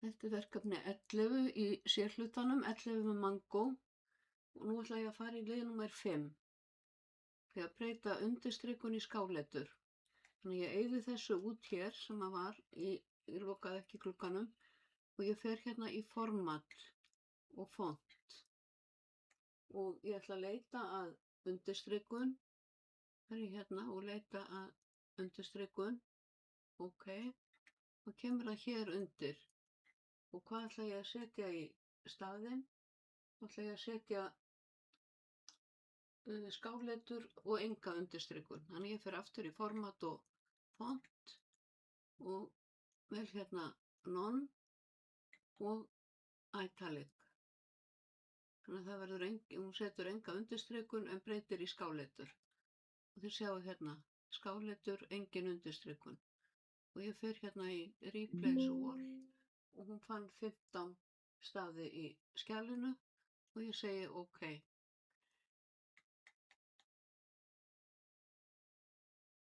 Þetta er verkefni 11 í sérhlutanum, 11 með mangó og nú ætla ég að fara í lið númer 5 því að breyta undirstrikun í skáletur. Þannig ég eyði þessu út hér sem að var, ég lokaði ekki glugganum og ég fer hérna í format og font og ég ætla að leita að undirstrikun, fer ég hérna og leita að undirstrikun, ok, og kemur það hér undir. Og hvað ætla ég að setja í staðinn? Þá ætla ég að setja skáletur og enga undirstrikun. Þannig ég fer aftur í format og font og vel hérna none og italic. Þannig að það verður hún setur enga undirstrikun en breytir í skáletur. Og þið sjáu hérna skáletur, engin undirstrikun. Og ég fer hérna í replace all og hún fann 15 stafi í skjalinu og ég segi OK.